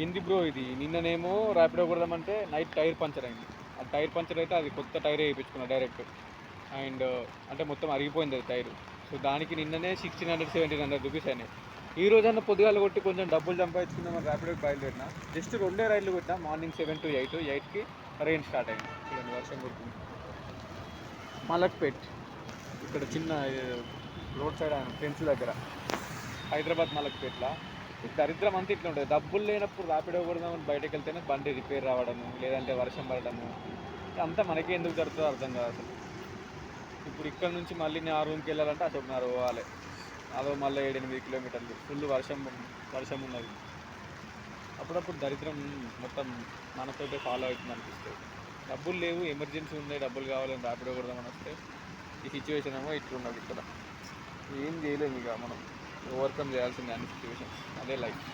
ఏంది బ్రో ఇది? నిన్ననేమో Rapido కొడదామంటే night tyre puncture అయింది. ఆ టైర్ పంచర్ అయితే అది కొత్త టైరే ఏపించుకున్నా డైరెక్ట్. అండ్ అంటే మొత్తం అరిగిపోయింది అది టైరు. సో దానికి నిన్ననే 1600, 1700 రూపీస్ అయినాయి. ఈ రోజన్నా పొద్దుగాల కొట్టి కొంచెం డబ్బులు సంపాదించుకుందామని ర్యాపిడోకి బయలుదేరిన. జస్ట్ 2 రైడ్లు కొట్టినా, మార్నింగ్ 7 to 8. 8కి రెయిన్ స్టార్ట్ అయింది. చూడండి వర్షం కొడుతుంది. మలక్పేట్ ఇక్కడ చిన్న రోడ్ సైడ్ ఫ్రెండ్స్ దగ్గర, హైదరాబాద్ మలక్పేట్ల. ఈ దరిద్రం అంతా ఇట్లా ఉంటుంది. డబ్బులు లేనప్పుడు ర్యాపిడో కొడదామని బయటకు వెళ్తేనే బండి రిపేర్ రావడము, లేదంటే వర్షం పడడము, అంతా మనకి ఎందుకు జరుగుతుందో అర్థం కాదు అసలు. ఇప్పుడు ఇక్కడ నుంచి మళ్ళీ నేను ఆ రూమ్కి వెళ్ళాలంటే అశోక్నగర్ పోవాలి. అదో మళ్ళీ 7-8 కిలోమీటర్లు. ఫుల్ వర్షం ఉన్నది. అప్పుడప్పుడు దరిద్రం మొత్తం మనతోటే ఫాలో అవుతుంది అనిపిస్తుంది. డబ్బులు లేవు, ఎమర్జెన్సీ ఉన్నాయి, డబ్బులు కావాలని ర్యాపిడో కొడదామని వస్తే ఈ సిచ్యువేషన్ ఏమో ఇట్లున్నది ఇక్కడ. ఏం చేయలేము ఇక మనం, ఓవర్కమ్ చేయాల్సిందే అన్ని సిచ్యువేషన్స్. అదే లైఫ్.